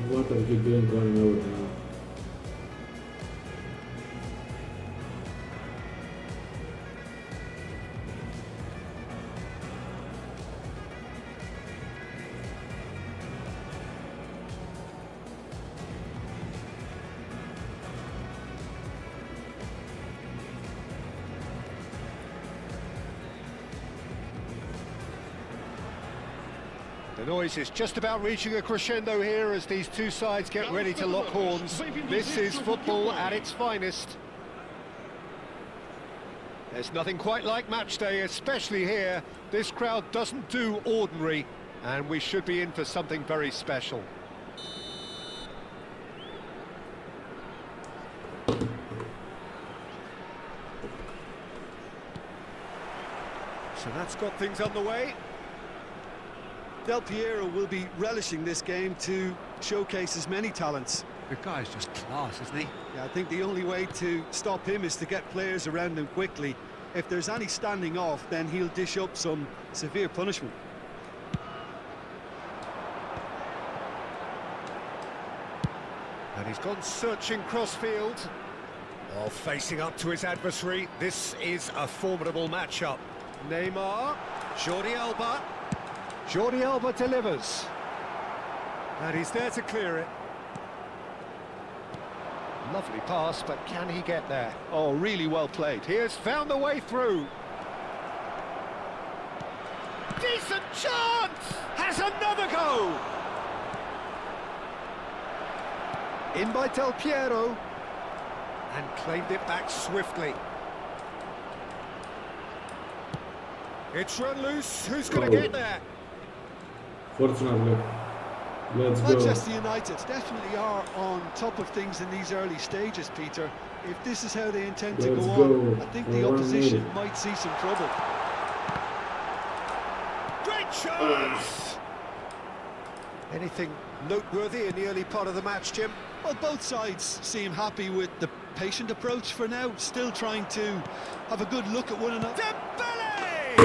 What are you doing going over now? The noise is just about reaching a crescendo here as these two sides get ready to lock horns. This is football at its finest. There's nothing quite like match day, especially here. This crowd doesn't do ordinary, and we should be in for something very special. So that's got things underway. Del Piero will be relishing this game to showcase his many talents. The guy's just class, isn't he? Yeah, I think the only way to stop him is to get players around him quickly. If there's any standing off, then he'll dish up some severe punishment. And he's gone searching cross-field. While facing up to his adversary, this is a formidable matchup. Neymar, Jordi Alba. Jordi Alba delivers. And he's there to clear it. Lovely pass, but can he get there? Oh, really well played. He has found the way through. Decent chance! Has another go! In by Del Piero. And claimed it back swiftly. It's run loose. Who's going to get there? Fortunately. Let's go. Manchester United definitely are on top of things in these early stages, Peter. If this is how they intend to Let's go go. on, I think For the 1 opposition minute. might see some trouble. Great chance! Anything noteworthy in the early part of the match, Jim? Well, both sides seem happy with the patient approach for now, still trying to have a good look at one another. Dembele!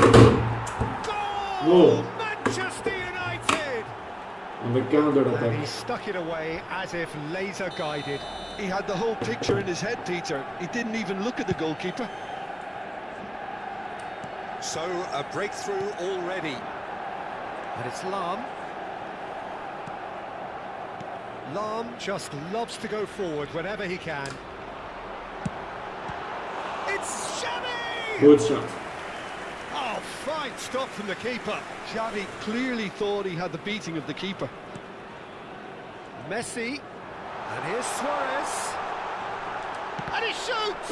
Goal! Whoa. Manchester United! On the counter And he attack. stuck it away as if laser guided. He had the whole picture in his head, Peter. He didn't even look at the goalkeeper. So, a breakthrough already. And it's Lahm. Lahm just loves to go forward whenever he can. It's Xavi! Good shot. Oh, fine stop from the keeper. Xavi clearly thought he had the beating of the keeper. Messi. And here's Suarez. And he shoots!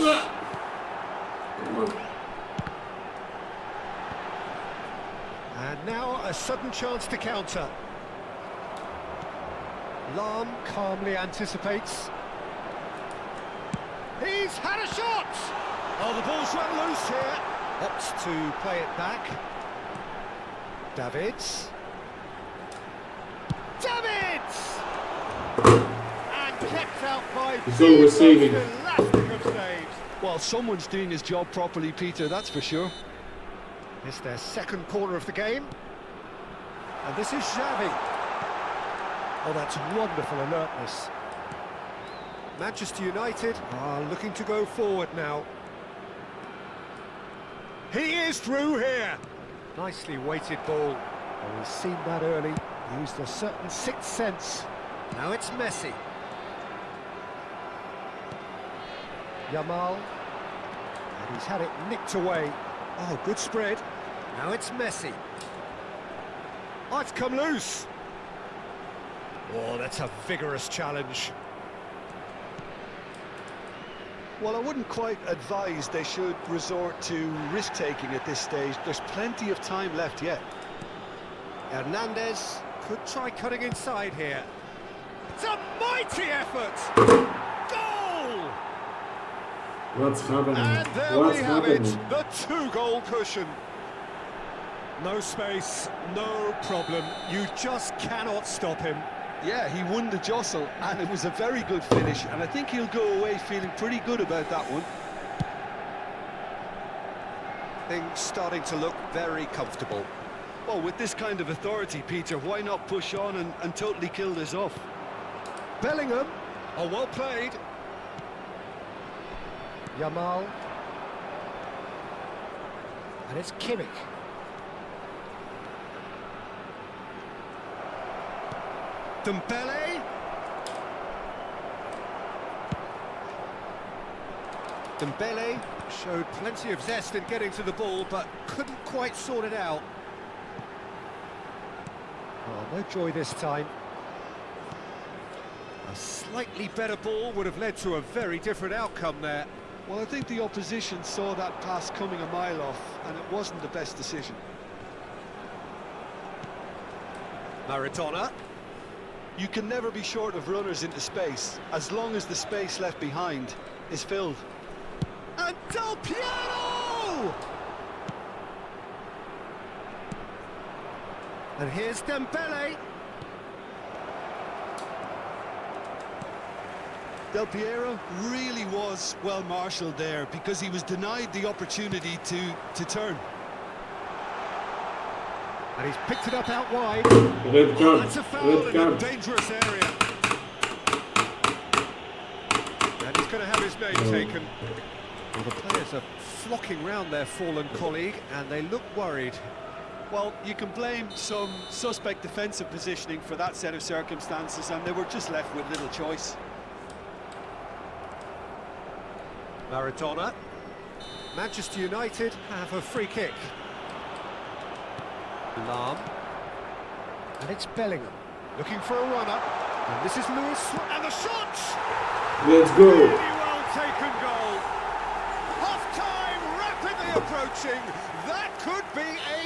Come on. And now a sudden chance to counter. Lahm calmly anticipates. He's had a shot! Oh, the ball's run loose here. Opts to play it back. Davids. Davids! And kept out by He's the always most saving. elastic of saves. Well, someone's doing his job properly, Peter, that's for sure. It's their second corner of the game. And this is Xavi. Oh, that's wonderful alertness. Manchester United are looking to go forward now. He is through here. Nicely weighted ball. Oh, he's seen that early. Used a certain sixth sense. Now it's Messi. Yamal. And he's had it nicked away. Oh, good spread. Now it's Messi. Oh, it's come loose. Oh, that's a vigorous challenge. Well, I wouldn't quite advise they should resort to risk-taking at this stage. There's plenty of time left yet. Hernandez could try cutting inside here. It's a mighty effort! Goal! What's happening? And there What's we have happening? it, the two-goal cushion. No space, no problem. You just cannot stop him. Yeah, he won the jostle, and it was a very good finish, and I think he'll go away feeling pretty good about that one. Things starting to look very comfortable. Well, with this kind of authority, Peter, why not push on and totally kill this off? Bellingham, oh, well played. Yamal. And it's Kimmich. Dembele. Dembele showed plenty of zest in getting to the ball, but couldn't quite sort it out. Oh, no joy this time. A slightly better ball would have led to a very different outcome there. Well, I think the opposition saw that pass coming a mile off, and it wasn't the best decision. Maradona. You can never be short of runners into space, as long as the space left behind is filled. And Del Piero! And here's Dembele. Del Piero really was well marshalled there because he was denied the opportunity to turn. And he's picked it up out wide. Red Oh, card. that's a foul Red in a card. dangerous area. And he's going to have his name taken. Well, the players are flocking round their fallen colleague, and they look worried. Well, you can blame some suspect defensive positioning for that set of circumstances, and they were just left with little choice. Maradona. Manchester United have a free kick. Lahm. And it's Bellingham. Looking for a runner. And this is Lewis. And the shot! Let's go. Really well taken goal. Half-time rapidly approaching. That could be a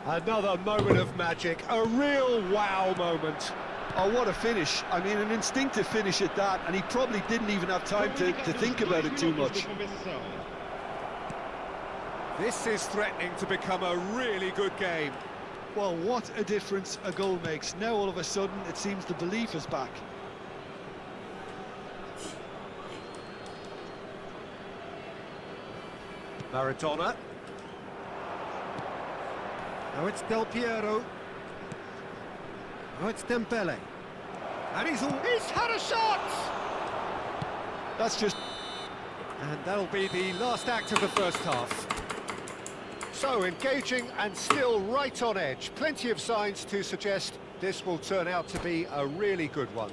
Another moment of magic, a real wow moment. Oh, what a finish. I mean, an instinctive finish at that, and he probably didn't even have time to think about it too much. This is threatening to become a really good game. Well, what a difference a goal makes. Now, all of a sudden, it seems the belief is back. Maradona. Now it's Del Piero. Now it's Dembele. And he's had a shot! That's just... And that'll be the last act of the first half. So engaging and still right on edge. Plenty of signs to suggest this will turn out to be a really good one.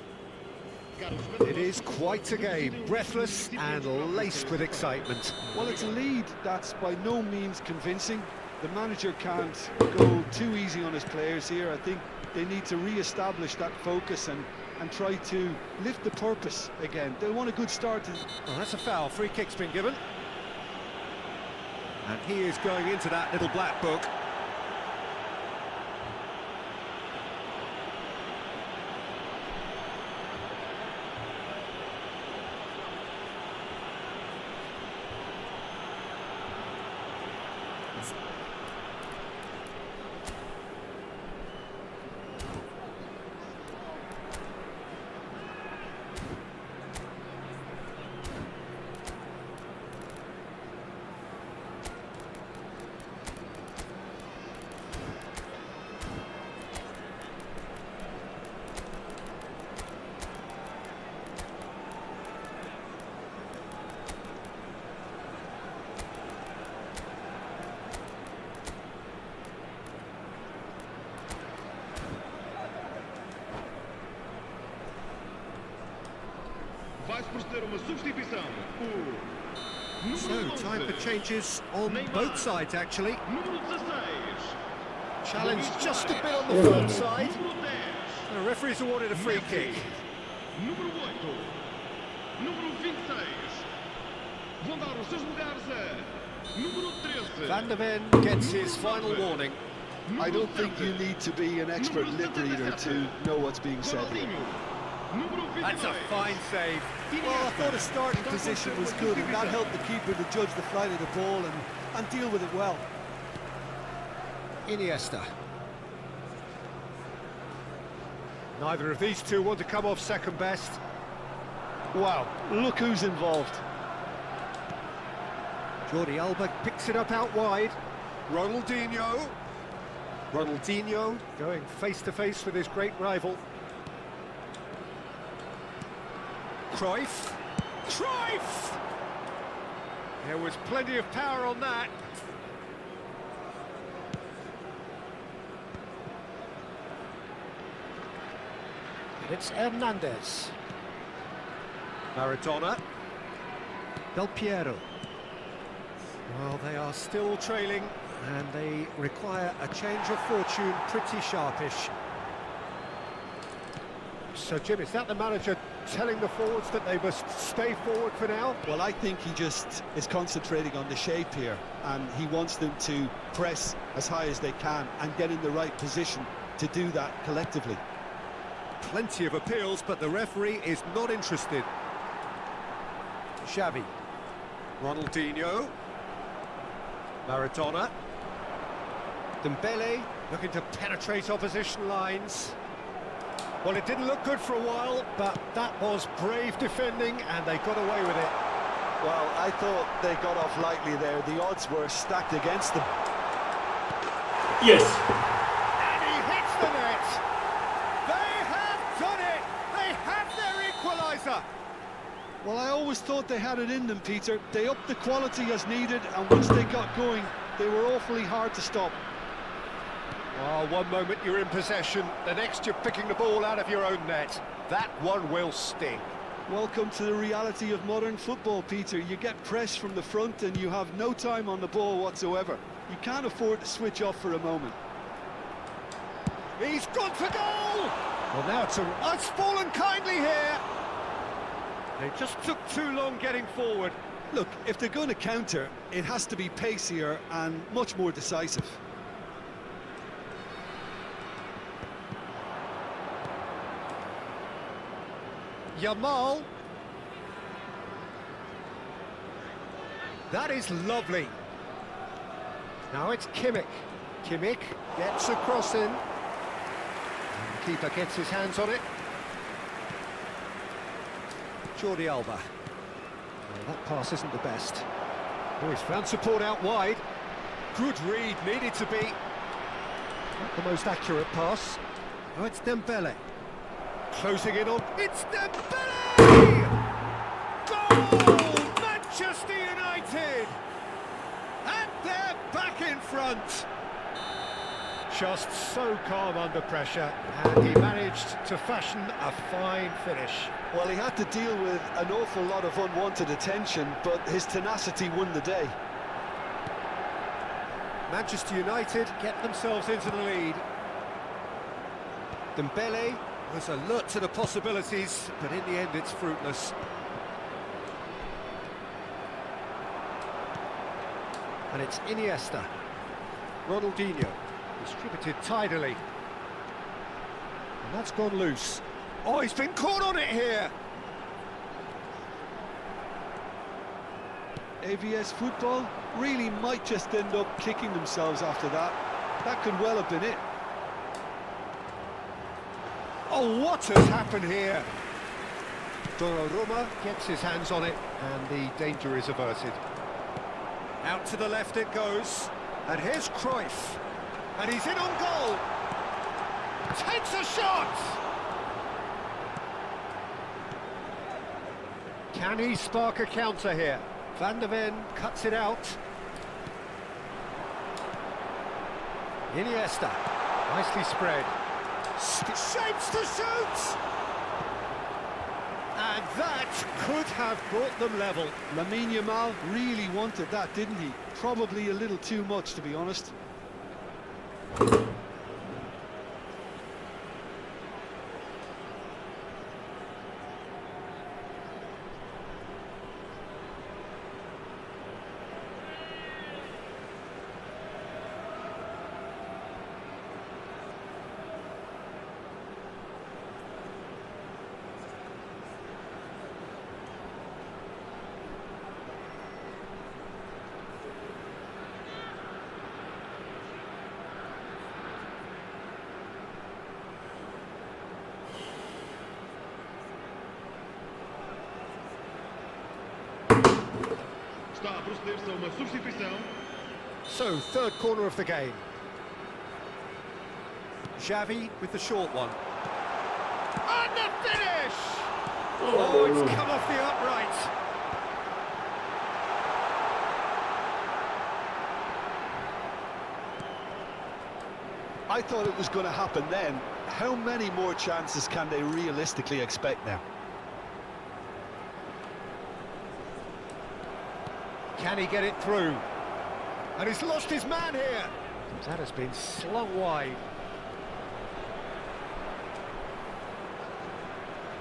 It is quite a game, breathless and laced with excitement. Well, it's a lead that's by no means convincing. The manager can't go too easy on his players here. I think they need to re-establish that focus and try to lift the purpose again. They want a good start. Well, that's a foul. Free kick's been given. And he is going into that little black book. Vai-se proceder uma substituição. So, time for changes on both sides, actually. Número 16. Challenge just a bit on the firm side. The referee's awarded a free kick. Número 8. Número 26. Vão dar os seus lugares a número 13. Van der Ven gets his final warning. I don't think you need to be an expert lip reader to know what's being said here. That's a fine save. Well, I thought his starting position was good, and that helped the keeper to judge the flight of the ball and deal with it well. Iniesta. Neither of these two want to come off second best. Wow, look who's involved. Jordi Alba picks it up out wide. Ronaldinho going face-to-face with his great rival. Cruyff! There was plenty of power on that. And it's Hernandez. Maradona. Del Piero. Well, they are still trailing, and they require a change of fortune pretty sharpish. So, Jim, is that the manager telling the forwards that they must stay forward for now? Well, I think he just is concentrating on the shape here, and he wants them to press as high as they can and get in the right position to do that collectively. Plenty of appeals, but the referee is not interested. Xavi. Ronaldinho. Maradona. Dembele looking to penetrate opposition lines. Well, it didn't look good for a while, but that was brave defending, and they got away with it. Well, I thought they got off lightly there. The odds were stacked against them. Yes. And he hits the net. They have done it. They have their equaliser. Well, I always thought they had it in them, Peter. They upped the quality as needed, and once they got going, they were awfully hard to stop. Oh, one moment you're in possession, the next you're picking the ball out of your own net. That one will sting. Welcome to the reality of modern football, Peter. You get pressed from the front and you have no time on the ball whatsoever. You can't afford to switch off for a moment. He's gone for goal! Well, now it's fallen kindly here. They just took too long getting forward. Look, if they're going to counter, it has to be pacier and much more decisive. Yamal. That is lovely. Now it's Kimmich. Kimmich gets a cross in. And the keeper gets his hands on it. Jordi Alba. Well, that pass isn't the best. Oh, he's found support out wide. Good read, needed to be. Not the most accurate pass. Oh, it's Dembele. Closing in on... It's Dembele! Goal! Manchester United! And they're back in front. Just so calm under pressure, and he managed to fashion a fine finish. Well, he had to deal with an awful lot of unwanted attention, but his tenacity won the day. Manchester United get themselves into the lead. Dembele was alert to the possibilities, but in the end it's fruitless. And it's Iniesta. Ronaldinho, distributed tidily. And that's gone loose. Oh, he's been caught on it here! eFootball really might just end up kicking themselves after that. That could well have been it. Oh, what has happened here? Donnarumma gets his hands on it, and the danger is averted. Out to the left it goes, and here's Cruyff, and he's in on goal. Takes a shot! Can he spark a counter here? Van de Ven cuts it out. Iniesta, nicely spread. Shapes to shoot! And that could have brought them level. Lamine Yamal really wanted that, didn't he? Probably a little too much, to be honest. Está a proceder-se a uma substituição. So, third corner of the game. Xavi with the short one. And the finish! Oh, it's come off the upright. I thought it was going to happen then. How many more chances can they realistically expect now? Can he get it through? And he's lost his man here. That has been slung wide.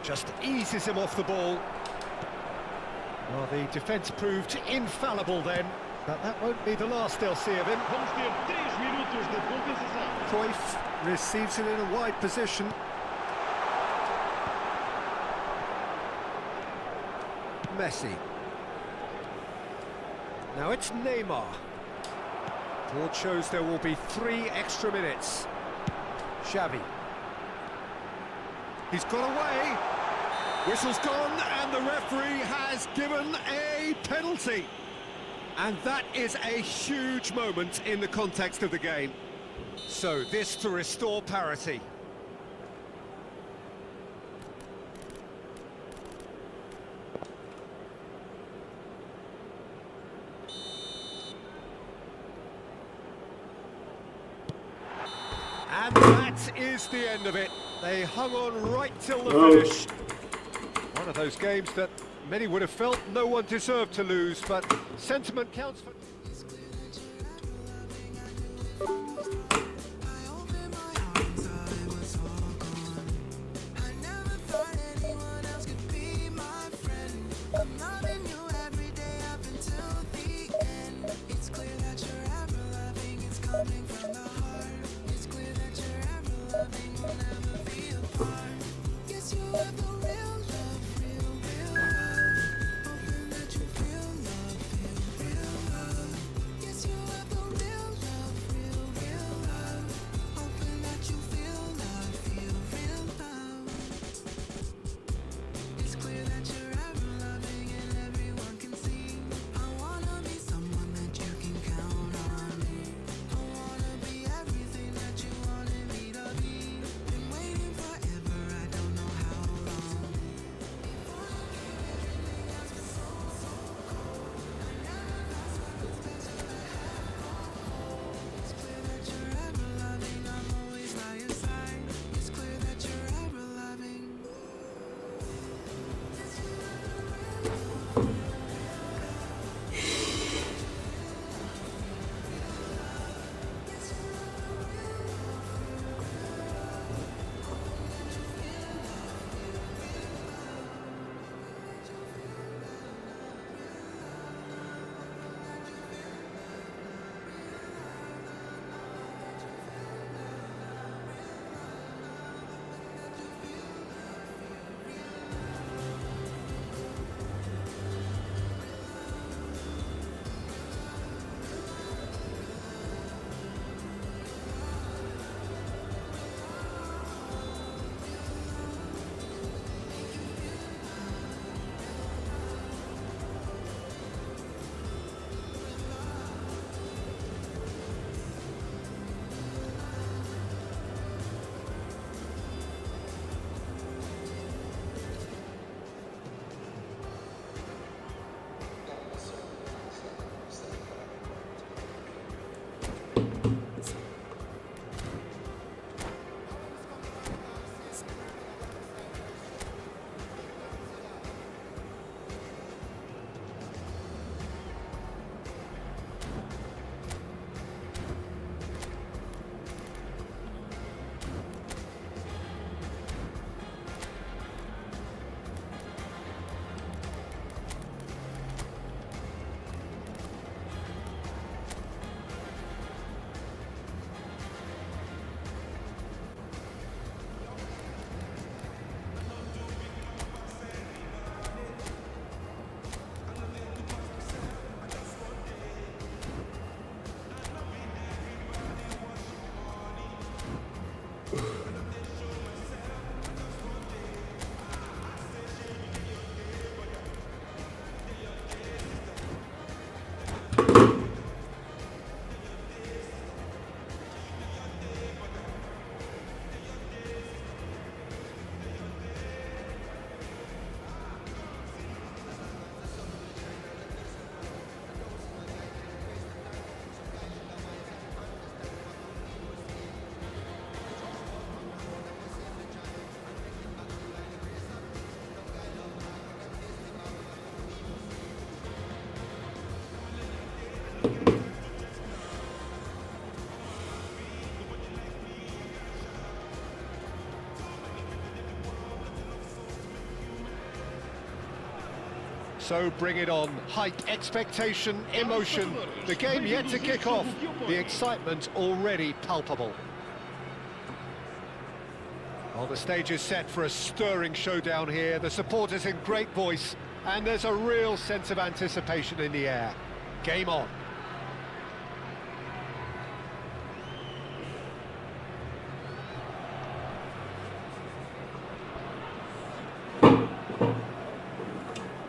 Just eases him off the ball. Well, the defence proved infallible then, but that won't be the last they'll see of him. Vamos ter 3 minutos de compensação. Cruyff receives it in a wide position. Messi. Now it's Neymar. Board shows there will be 3 extra minutes. Xavi. He's got away. Whistle's gone, and the referee has given a penalty. And that is a huge moment in the context of the game. So this to restore parity. And that is the end of it. They hung on right till the finish. One of those games that many would have felt no one deserved to lose, but sentiment counts for... Guess you are the real love. So bring it on. Hype, expectation, emotion. The game yet to kick off. The excitement already palpable. Well, the stage is set for a stirring showdown here. The supporters in great voice, and there's a real sense of anticipation in the air. Game on.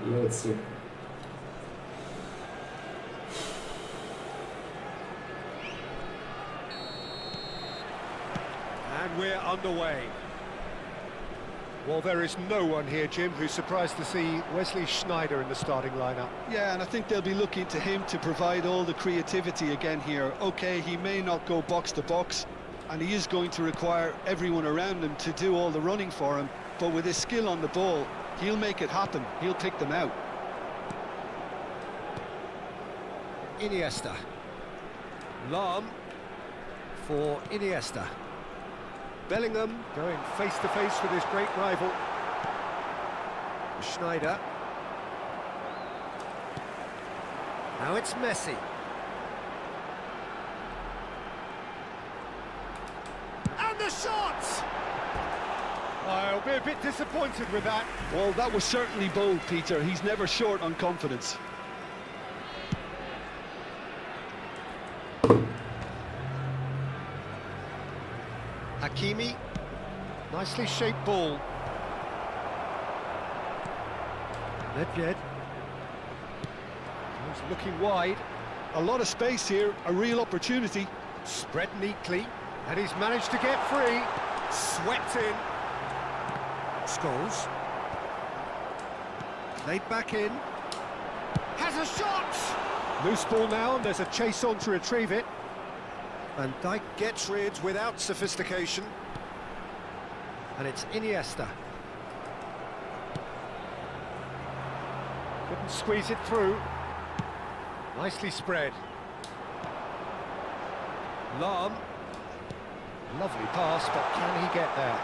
Let's see. And we're underway. Well, there is no one here, Jim, who's surprised to see Wesley Sneijder in the starting lineup. Yeah, and I think they'll be looking to him to provide all the creativity again here. Okay, he may not go box to box, and he is going to require everyone around him to do all the running for him, but with his skill on the ball, he'll make it happen. He'll pick them out. Iniesta. Lahm for Iniesta. Bellingham going face-to-face with his great rival. Sneijder. Now it's Messi. And the shot! I'll be a bit disappointed with that. Well, that was certainly bold, Peter. He's never short on confidence. Hakimi, nicely shaped ball. Nedved, he's looking wide. A lot of space here, a real opportunity. Spread neatly, and he's managed to get free. Swept in. Scholes. Played back in. Has a shot! Loose ball now, and there's a chase on to retrieve it. Van Dijk gets rid without sophistication. And it's Iniesta. Couldn't squeeze it through. Nicely spread. Lahm. Lovely pass, but can he get there?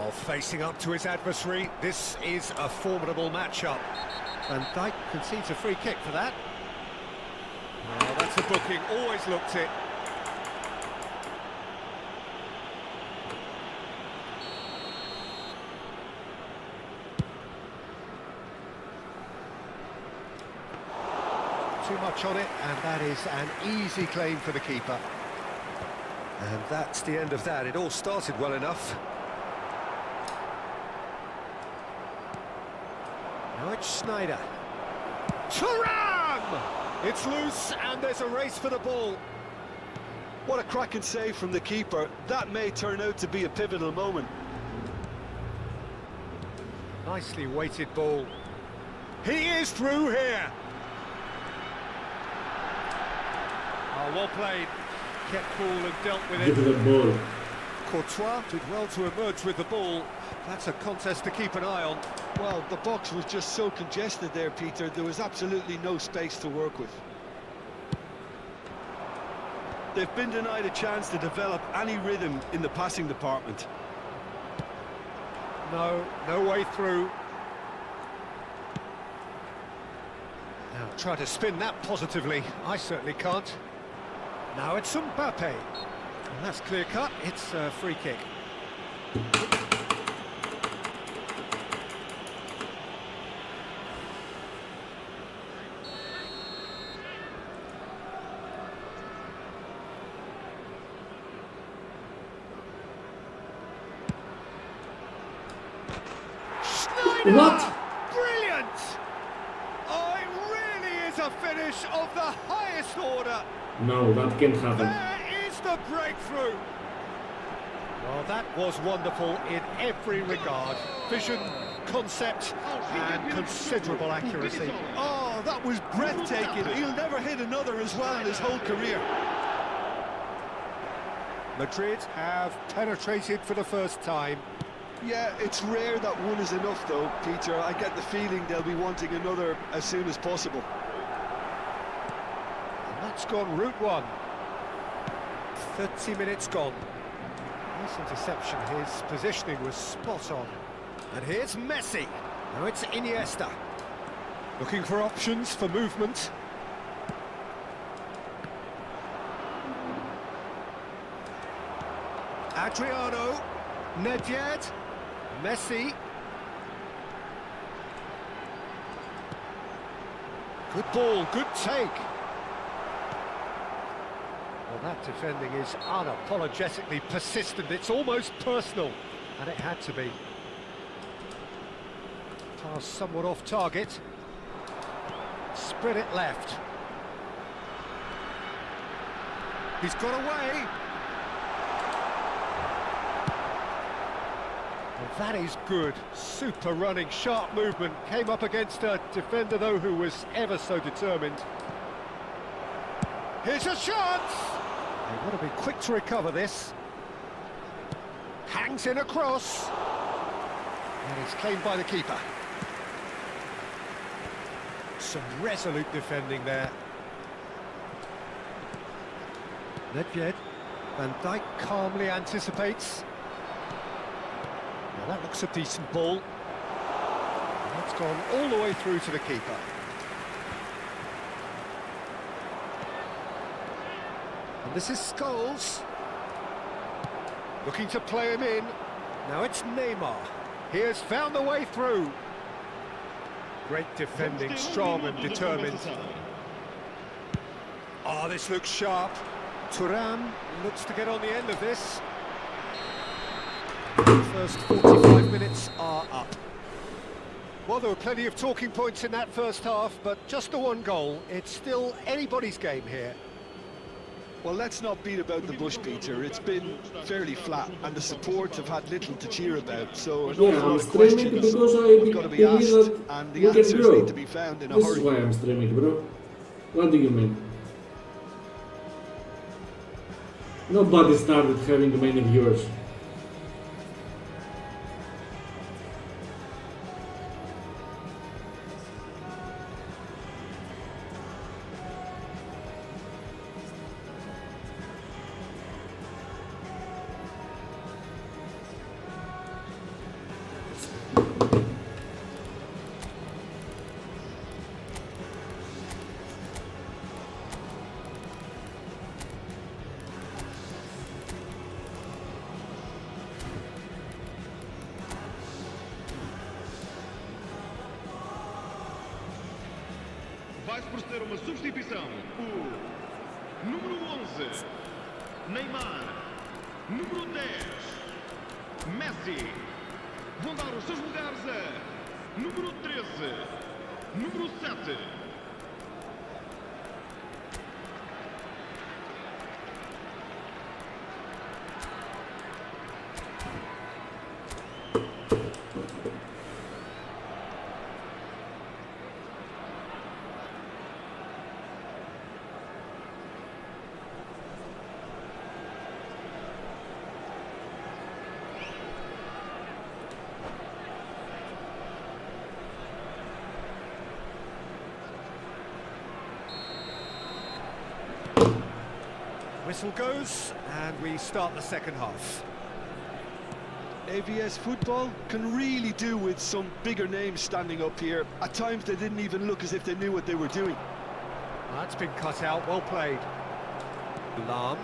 Oh, facing up to his adversary, this is a formidable matchup. Van Dijk concedes a free kick for that. Oh, that's a booking, always looked it. Too much on it, and that is an easy claim for the keeper. And that's the end of that. It all started well enough. Now it's Sneijder. Thuram! It's loose, and there's a race for the ball. What a cracking save from the keeper. That may turn out to be a pivotal moment. Nicely weighted ball. He is through here. Oh, well played. Kept cool and dealt with it. Give it the ball. Courtois did well to emerge with the ball. That's a contest to keep an eye on. Well, the box was just so congested there, Peter. There was absolutely no space to work with. They've been denied a chance to develop any rhythm in the passing department. No way through. Now try to spin that positively. I certainly can't. Now it's Mbappe. And that's clear cut. It's a free kick. Sneijder! What? Brilliant! Oh, it really is a finish of the highest order. No, that can't happen. There is the breakthrough. Well, that was wonderful in every regard. Vision, concept, and considerable accuracy. Oh, that was breathtaking. He'll never hit another as well in his whole career. Madrid have penetrated for the first time. Yeah, it's rare that one is enough, though, Peter. I get the feeling they'll be wanting another as soon as possible. And that's gone route one. 30 minutes gone. Nice interception, his positioning was spot on. And here's Messi. Now it's Iniesta. Looking for options for movement. Adriano, Nedved, Messi. Good ball, good take. Well, that defending is unapologetically persistent. It's almost personal, and it had to be. Pass somewhat off target. Spread it left. He's got away. Well, that is good. Super running, sharp movement. Came up against a defender, though, who was ever so determined. Here's a chance! They want to be quick to recover this. Hangs in a cross. And it's claimed by the keeper. Some resolute defending there. Nedved. Van Dijk calmly anticipates. Now that looks a decent ball. That's gone all the way through to the keeper. And this is Scholes. Looking to play him in. Now it's Neymar. He has found the way through. Great defending, strong and determined. Oh, this looks sharp. Thuram looks to get on the end of this. The first 45 minutes are up. Well, there were plenty of talking points in that first half, but just the one goal. It's still anybody's game here. Well, let's not beat about the bush, Peter. It's been fairly flat, and the support have had little to cheer about. So an awful lot of questions have got to be asked, and the answers need to be found in a This hurry. is why I'm streaming, bro. What do you mean? Nobody started having many viewers. Vai-se proceder uma substituição. O número 11, Neymar. Número 10, Messi. Vão dar os seus lugares a número 13, número 7. Whistle goes, and we start the second half. eFootball can really do with some bigger names standing up here. At times they didn't even look as if they knew what they were doing. That's been cut out, well played. Lam,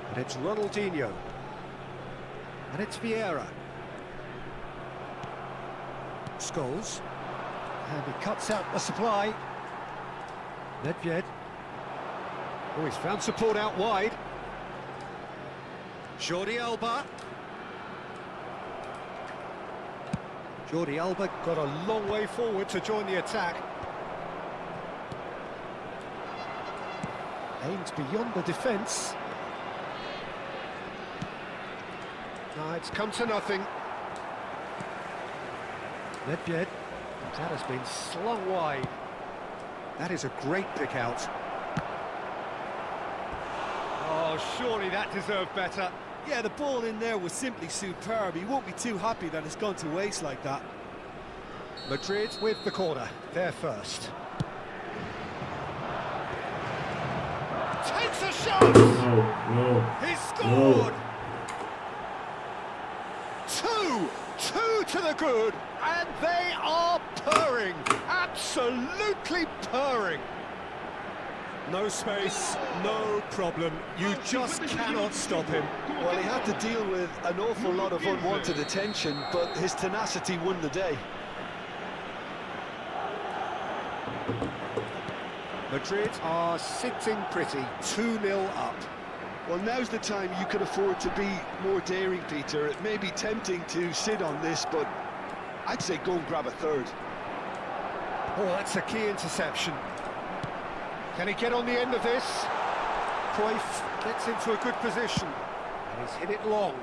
and it's Ronaldinho. And it's Vieira. Scholes, and he cuts out the supply. Nedved. Oh, he's found support out wide. Jordi Alba. Jordi Alba got a long way forward to join the attack. Aimed beyond the defence. No, it's come to nothing. Nedved. That has been slung wide. That is a great pick out. Oh, surely that deserved better. Yeah, the ball in there was simply superb. He won't be too happy that it's gone to waste like that. Madrid with the corner, they're first. Takes a shot! No, no. He scored! two to the good, and they are purring, absolutely purring. No space, no problem, you just cannot stop him. Well, he had to deal with an awful lot of unwanted attention, but his tenacity won the day. Madrid are sitting pretty, 2-0 up. Well, now's the time you could afford to be more daring, Peter. It may be tempting to sit on this, but I'd say go and grab a third. Oh, that's a key interception. Can he get on the end of this? Cruyff gets into a good position, and he's hit it long.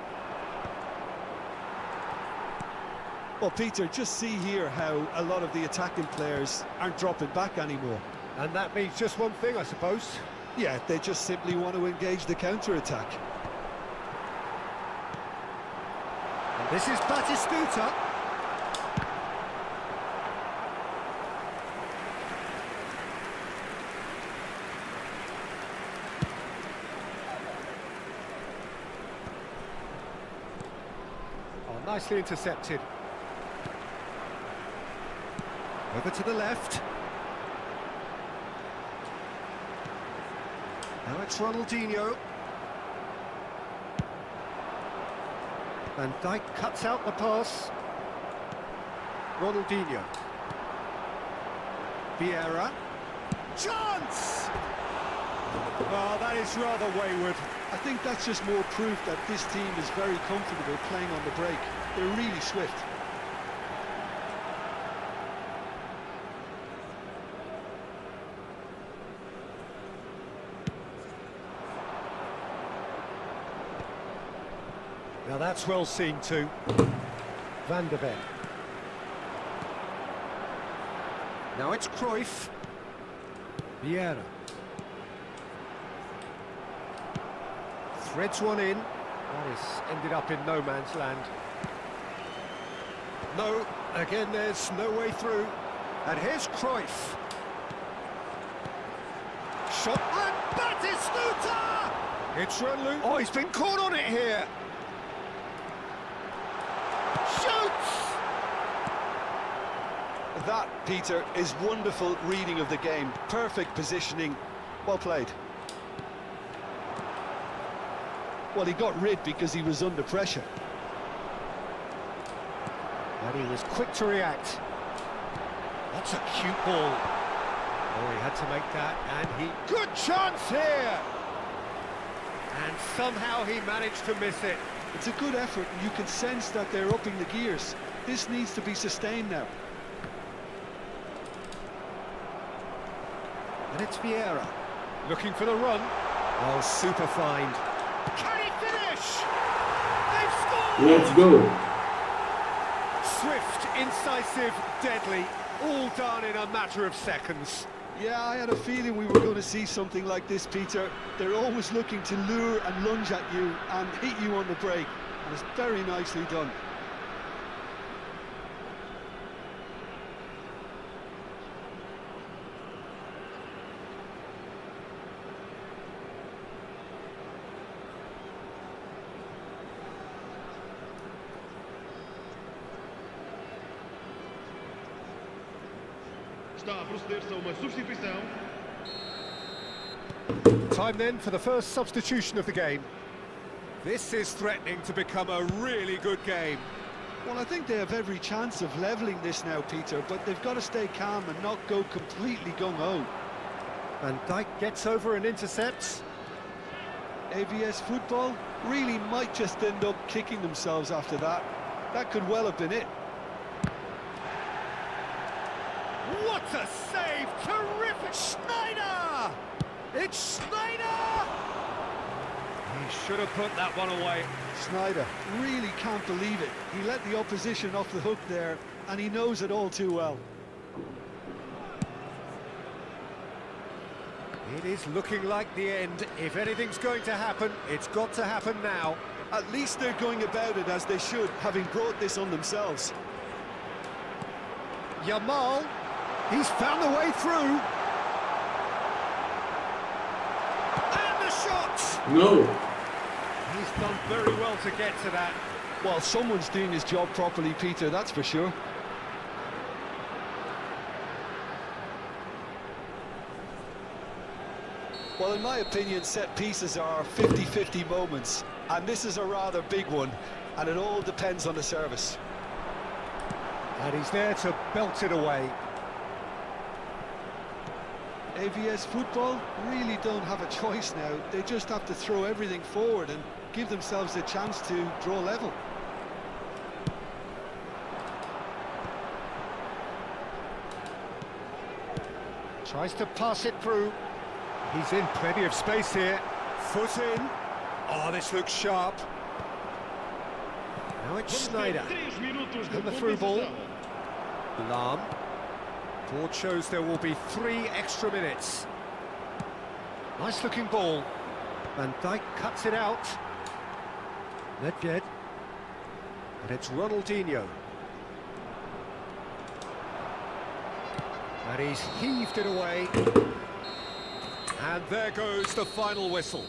Well, Peter, just see here how a lot of the attacking players aren't dropping back anymore. And that means just one thing, I suppose. Yeah, they just simply want to engage the counter-attack. And this is Batistuta. Oh, nicely intercepted. Over to the left. Now it's Ronaldinho. Van Dijk cuts out the pass. Ronaldinho. Vieira. Chance! Oh, that is rather wayward. I think that's just more proof that this team is very comfortable playing on the break. They're really swift. Now that's well seen too. Van de Ven. Now it's Cruyff. Vieira. Threads one in. That is ended up in no man's land. No, again there's no way through. And here's Cruyff. Shot and Batistuta! It's Renlu. Oh, he's been caught on it here. Shoots! That, Peter, is wonderful reading of the game. Perfect positioning. Well played. Well, he got rid because he was under pressure. And he was quick to react. That's a cute ball. Oh, he had to make that, and he... Good chance here! And somehow he managed to miss it. It's a good effort, and you can sense that they're upping the gears. This needs to be sustained now. And it's Vieira. Looking for the run. Oh, super find. Can he finish? They've scored! Let's go. Swift, incisive, deadly. All done in a matter of seconds. Yeah, I had a feeling we were going to see something like this, Peter. They're always looking to lure and lunge at you and hit you on the break. And it's very nicely done. Está a proceder-se a uma substituição. Time then for the first substitution of the game. This is threatening to become a really good game. Well, I think they have every chance of levelling this now, Peter, but they've got to stay calm and not go completely gung-ho. Van Dijk gets over and intercepts. eFootball really might just end up kicking themselves after that. That could well have been it. What a save! Terrific! Schneider! It's Schneider! He should have put that one away. Schneider really can't believe it. He let the opposition off the hook there, and he knows it all too well. It is looking like the end. If anything's going to happen, it's got to happen now. At least they're going about it as they should, having brought this on themselves. Yamal, he's found the way through. And the shot! No. He's done very well to get to that. Well, someone's doing his job properly, Peter, that's for sure. Well, in my opinion, set pieces are 50-50 moments, and this is a rather big one, and it all depends on the service. And he's there to belt it away. AVS Football really don't have a choice now. They just have to throw everything forward and give themselves a chance to draw level. Tries to pass it through. He's in plenty of space here. Foot in. Oh, this looks sharp. Now it's Schneider. And the through ball. Lahm. Board shows there will be 3 extra minutes. Nice looking ball. Van Dijk cuts it out. Nedved. And it's Ronaldinho. And he's heaved it away. And there goes the final whistle.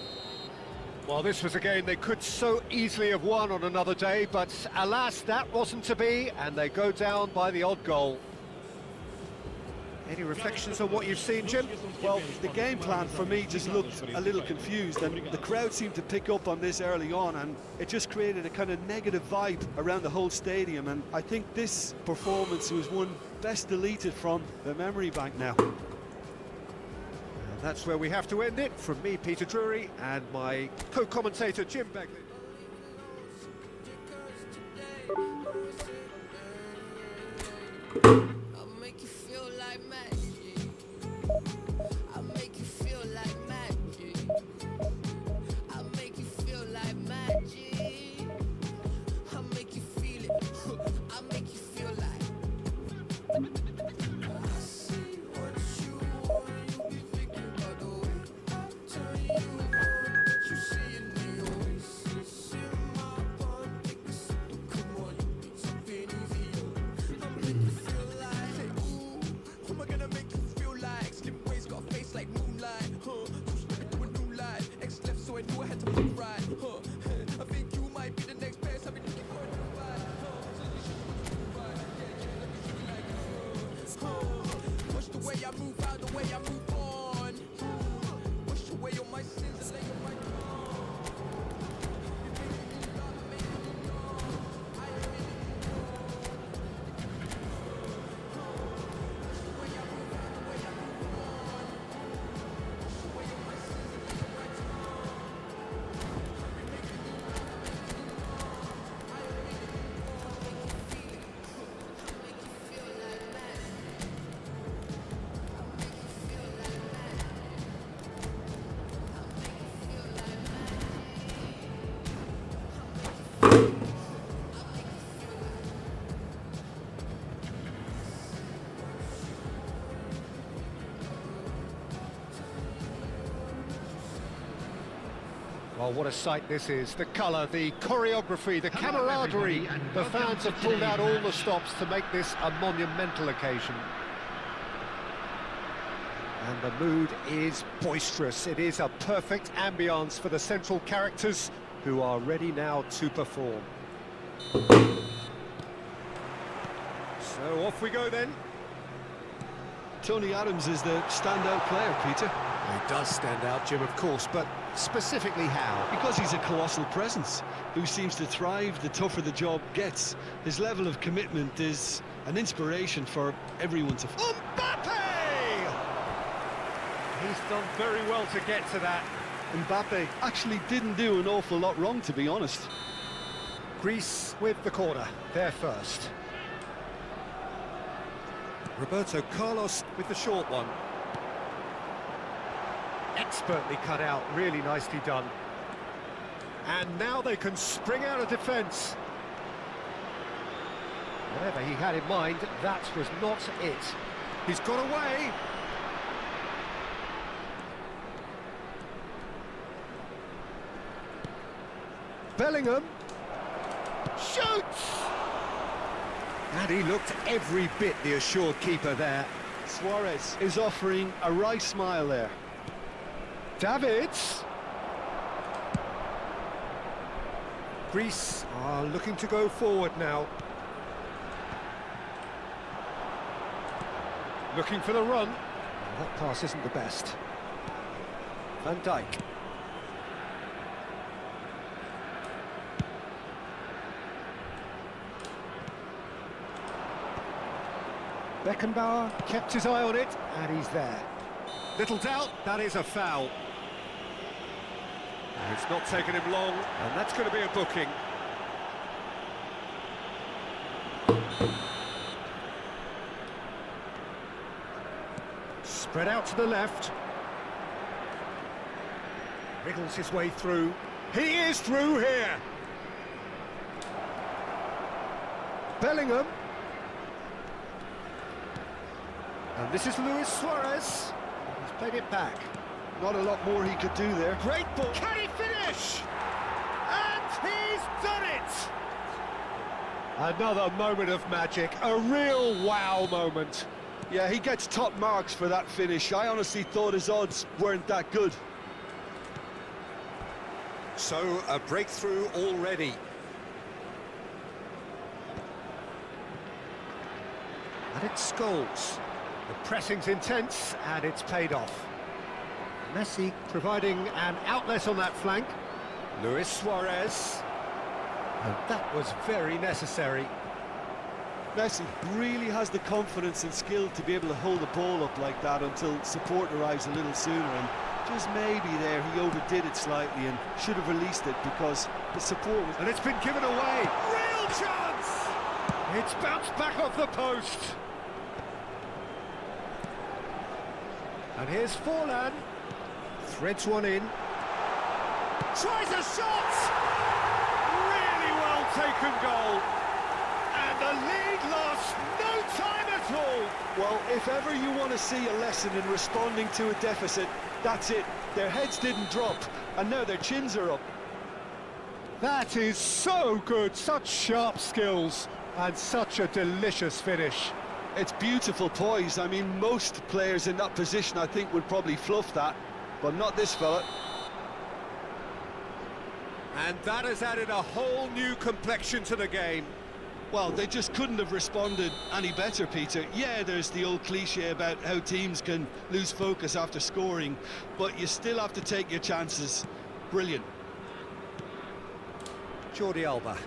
Well, this was a game they could so easily have won on another day, but alas, that wasn't to be, and they go down by the odd goal. Any reflections on what you've seen, Jim? Well, the game plan for me just looked a little confused, and the crowd seemed to pick up on this early on, and it just created a kind of negative vibe around the whole stadium, and I think this performance was one best deleted from the memory bank now. And that's where we have to end it. From me, Peter Drury, and my co-commentator, Jim Begley. I'll make you feel like magic. I'll make you feel like magic. I'll make you feel like magic. I'll make you feel it. I'll make you feel like. I see what you want. You be thinking about the way I turn you on. But you see in the oasis in my body. Come on, you need something easier. I'll make you feel like, ooh, who am I gonna make you feel like? Slim waist got a face like moonlight, huh? Two stepping to a new life. X left, so I knew I had to move right, huh? I think you might be the next best. I've been looking for a new vibe, huh? So you should move right, yeah, let me see like, watch the way I move out, the way I move on. Wash away all my sins and lay on my Well, what a sight this is. The colour, the choreography, the camaraderie. The fans have pulled out all the stops to make this a monumental occasion. And the mood is boisterous. It is a perfect ambience for the central characters who are ready now to perform. So off we go then. Tony Adams is the standout player, Peter. He does stand out, Jim, of course, but specifically how? Because he's a colossal presence who seems to thrive the tougher the job gets. His level of commitment is an inspiration for everyone to... Mbappe! He's done very well to get to that. Mbappe actually didn't do an awful lot wrong, to be honest. Greece with the corner, there first. Roberto Carlos with the short one. Expertly cut out, really nicely done. And now they can spring out of defence. Whatever he had in mind, that was not it. He's got away. Bellingham shoots! And he looked every bit the assured keeper there. Suarez is offering a right smile there. Davids. Greece are looking to go forward now. Looking for the run. Well, that pass isn't the best. Van Dijk. Beckenbauer kept his eye on it, and he's there. Little doubt, that is a foul. And it's not taken him long, and that's going to be a booking. Spread out to the left. Wriggles his way through. He is through here! Bellingham. And this is Luis Suarez. He's played it back. Not a lot more he could do there. Great ball. Can he finish? And he's done it! Another moment of magic. A real wow moment. Yeah, he gets top marks for that finish. I honestly thought his odds weren't that good. So, a breakthrough already. And it's Scholes. The pressing's intense, and it's paid off. Messi providing an outlet on that flank. Luis Suarez. And that was very necessary. Messi really has the confidence and skill to be able to hold the ball up like that until support arrives a little sooner, and just maybe there he overdid it slightly and should have released it because the support was... And it's been given away. Real chance! It's bounced back off the post. And here's Forlan. Threads one in. Tries a shot! Really well taken goal. And the lead lost no time at all. Well, if ever you want to see a lesson in responding to a deficit, that's it. Their heads didn't drop, and now their chins are up. That is so good. Such sharp skills and such a delicious finish. It's beautiful poise. I mean, most players in that position, I think, would probably fluff that, but not this fella. And that has added a whole new complexion to the game. Well, they just couldn't have responded any better, Peter. Yeah, there's the old cliche about how teams can lose focus after scoring, but you still have to take your chances. Brilliant. Jordi Alba.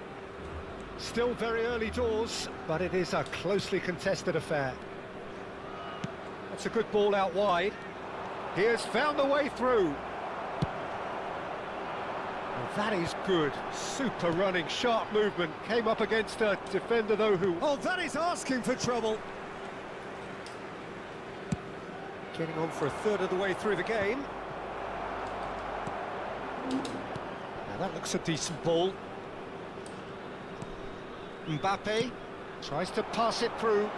Still very early doors, but it is a closely contested affair. That's a good ball out wide. He has found the way through. And that is good. Super running, sharp movement. Came up against a defender, though, who... Oh, that is asking for trouble. Getting on for a third of the way through the game. Now that looks a decent ball. Mbappe tries to pass it through.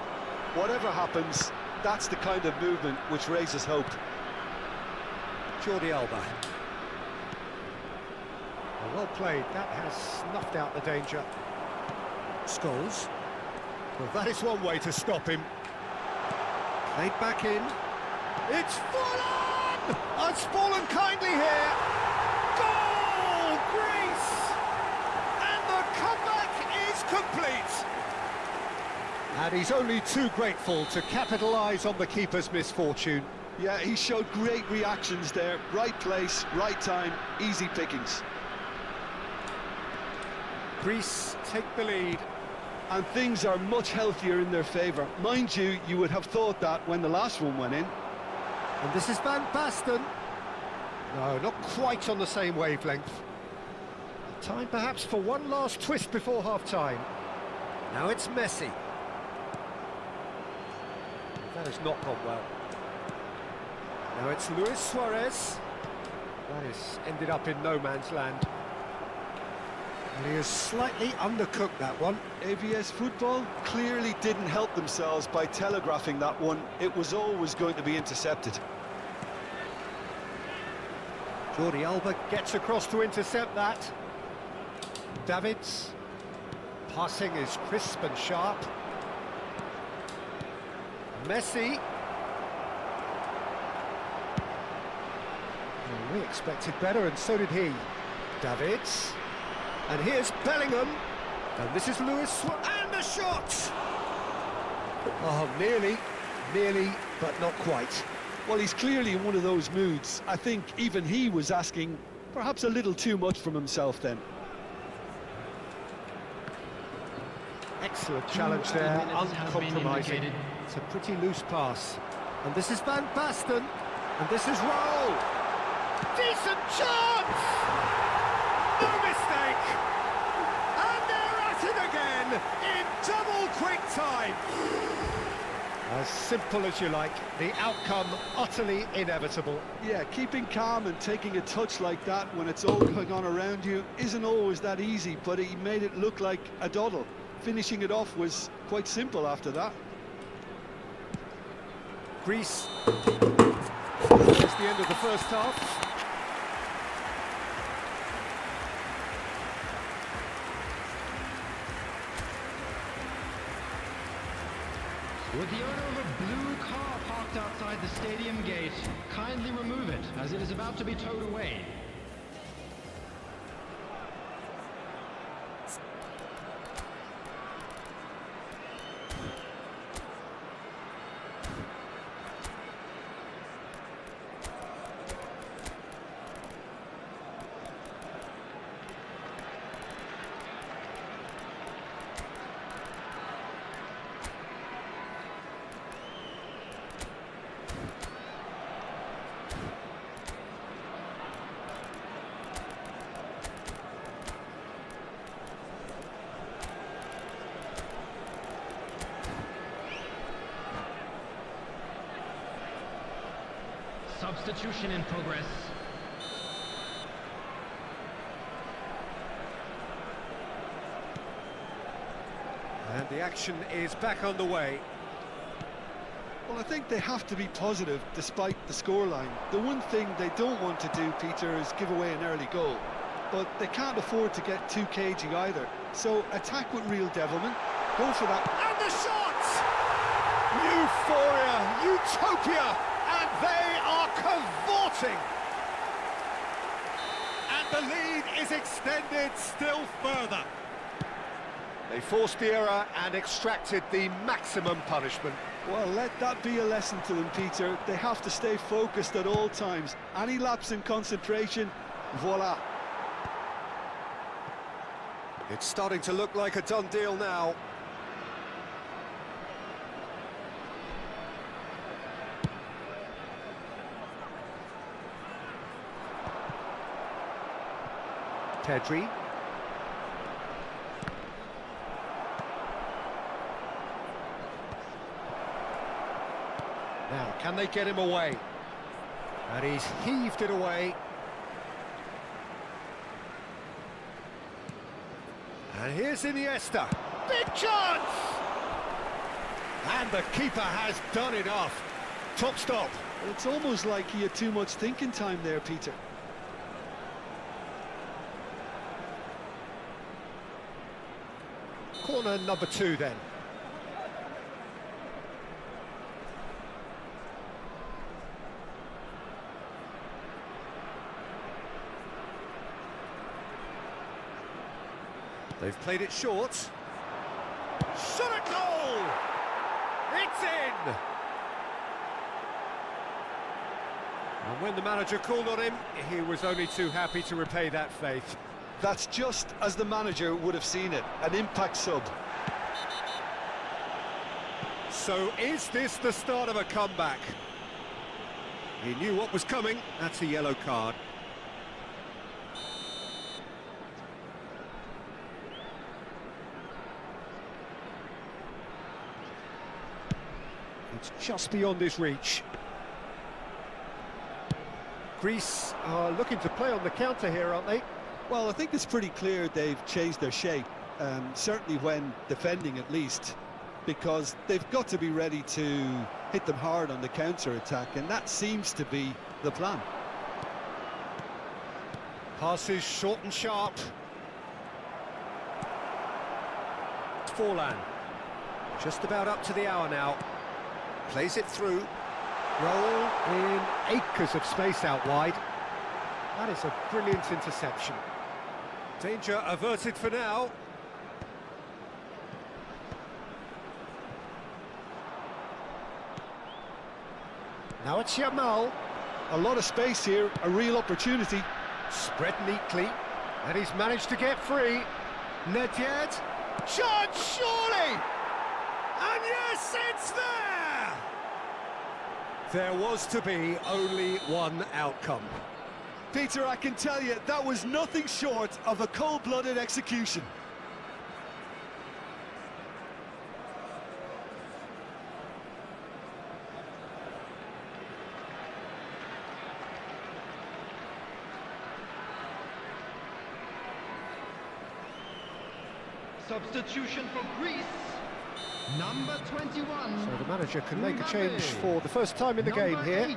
Whatever happens, that's the kind of movement which raises hope. Jordi Alba. Well played, that has snuffed out the danger. Scholes. Well, that is one way to stop him. Played back in. It's fallen! It's fallen kindly here. Goal, Greece! And the comeback is complete. And he's only too grateful to capitalise on the keeper's misfortune. Yeah, he showed great reactions there. Right place, right time, easy pickings. Greece take the lead. And things are much healthier in their favour. Mind you, you would have thought that when the last one went in. And this is Van Basten. No, not quite on the same wavelength. Time perhaps for one last twist before half-time. Now it's Messi. That has not gone well. Now it's Luis Suarez. That has ended up in no man's land. And he has slightly undercooked that one. eFootball clearly didn't help themselves by telegraphing that one. It was always going to be intercepted. Jordi Alba gets across to intercept that. Davids. Passing is crisp and sharp. Messi. Well, we expected better, and so did he. Davids. And here's Bellingham. And this is Lewis. And the shot! Oh, nearly, but not quite. Well, he's clearly in one of those moods. I think even he was asking perhaps a little too much from himself then. Excellent challenge there, uncompromising. It's a pretty loose pass. And this is Van Basten. And this is Raul. Decent chance! No mistake! And they're at it again in double quick time. As simple as you like, the outcome utterly inevitable. Yeah, keeping calm and taking a touch like that when it's all going on around you isn't always that easy, but he made it look like a doddle. Finishing it off was quite simple after that. Greece. That's the end of the first half. With the owner of a blue car parked outside the stadium gate, kindly remove it, as it is about to be towed away. Substitution in progress. And the action is back on the way. Well, I think they have to be positive despite the scoreline. The one thing they don't want to do, Peter, is give away an early goal. But they can't afford to get too cagey either. So attack with real devilment, go for that. And the shot! Euphoria, utopia, and they are cavorting. And the lead is extended still further. They forced the error and extracted the maximum punishment. Well, let that be a lesson to them, Peter. They have to stay focused at all times. Any lapse in concentration, voila. It's starting to look like a done deal now. Pedri. Now, can they get him away? And he's heaved it away. And here's Iniesta. Big chance! And the keeper has done enough. Top stop. It's almost like he had too much thinking time there, Peter. Corner number 2 then. They've played it short. Shot at goal! It's in! And when the manager called on him, he was only too happy to repay that faith. That's just as the manager would have seen it, an impact sub. So is this the start of a comeback? He knew what was coming. That's a yellow card. It's just beyond his reach. Greece are looking to play on the counter here, aren't they? Well, I think it's pretty clear they've changed their shape, certainly when defending at least, because they've got to be ready to hit them hard on the counter-attack, and that seems to be the plan. Passes short and sharp. Forlan. Just about up to the hour now. Plays it through. Roll in acres of space out wide. That is a brilliant interception. Danger averted for now. Now it's Yamal. A lot of space here, a real opportunity. Spread neatly, and he's managed to get free. Nedved, chance surely! And yes, it's there! There was to be only one outcome. Peter, I can tell you, that was nothing short of a cold-blooded execution. Substitution for Greece. Number 21. So the manager can make a change for the first time in the game here.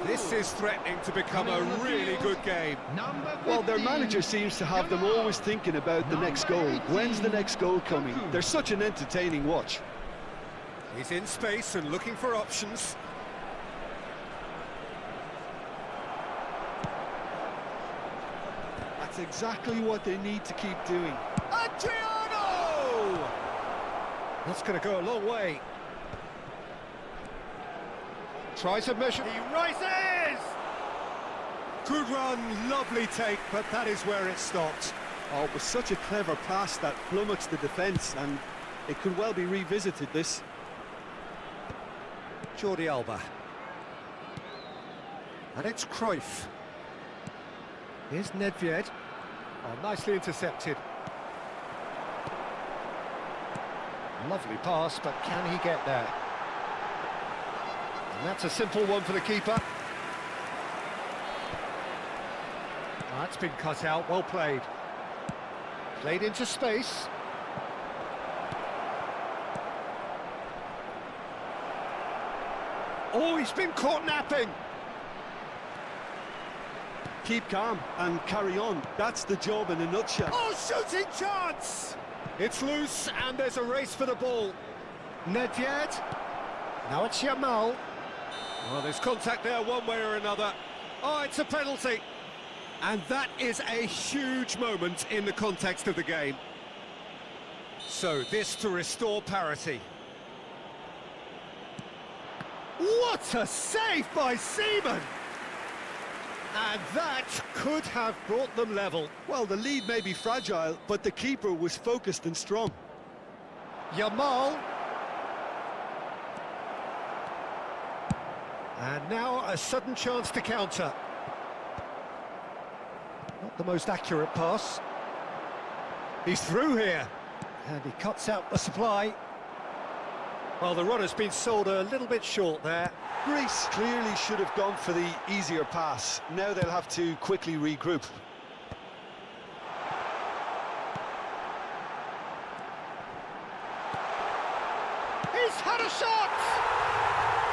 This is threatening to become a really good game. Well, their manager seems to have them always thinking about the next goal. When's the next goal coming? They're such an entertaining watch. He's in space and looking for options. That's exactly what they need to keep doing. Adriano! That's going to go a long way. Tries a measure. He rises! Good run, lovely take, but that is where it stopped. Oh, it was such a clever pass that flummoxed the defence, and it could well be revisited, this. Jordi Alba. And it's Cruyff. Here's Nedved. Oh, nicely intercepted. Lovely pass, but can he get there? And that's a simple one for the keeper. That's been cut out, well played. Played into space. Oh, he's been caught napping. Keep calm and carry on. That's the job in a nutshell. Oh, shooting chance! It's loose and there's a race for the ball. Nedved. Now it's Yamal. Well, there's contact there one way or another. Oh, it's a penalty. And that is a huge moment in the context of the game. So this to restore parity. What a save by Seaman! And that could have brought them level. Well, the lead may be fragile, but the keeper was focused and strong. Yamal. And now a sudden chance to counter. Not the most accurate pass. He's through here. And he cuts out the supply. Well, the run has been sold a little bit short there. Greece clearly should have gone for the easier pass. Now they'll have to quickly regroup. He's had a shot!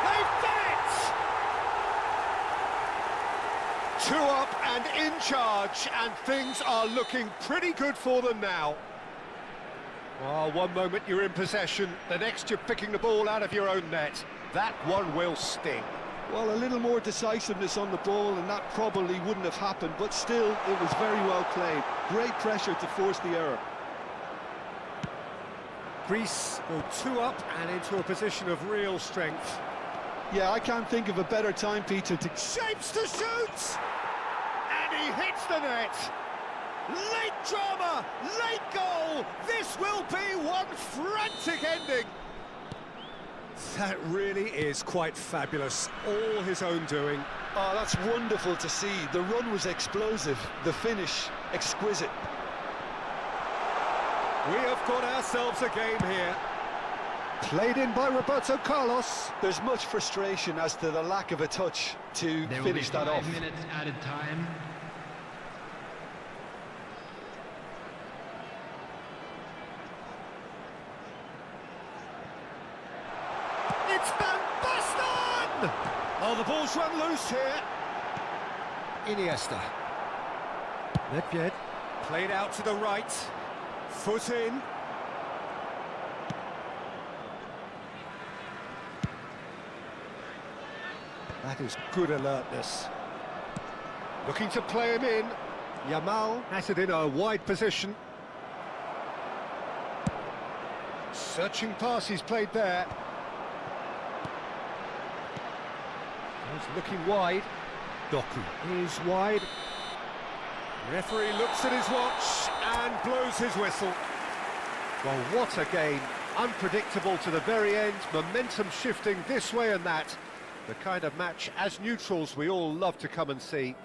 They've done it! 2 up and in charge, and things are looking pretty good for them now. Oh, one moment you're in possession, the next you're picking the ball out of your own net. That one will sting. Well, a little more decisiveness on the ball, and that probably wouldn't have happened, but still, it was very well played. Great pressure to force the error. Greece go 2 up and into a position of real strength. Yeah, I can't think of a better time, Peter, to... Shapes to shoot! And he hits the net! Late drama, late goal! This will be one frantic ending! That really is quite fabulous, all his own doing. Oh, that's wonderful to see. The run was explosive, the finish exquisite. We have got ourselves a game here. Played in by Roberto Carlos. There's much frustration as to the lack of a touch to There finish will that be off. 5 minutes added time. It's Van Basten! Oh, the ball's run loose here. Iniesta. Nedved. Played out to the right. Foot in. That is good alertness. Looking to play him in. Yamal has it in a wide position. Searching pass he's played there. He's looking wide. Doku is wide. Referee looks at his watch and blows his whistle. Well, what a game. Unpredictable to the very end, momentum shifting this way and that. The kind of match, as neutrals, we all love to come and see.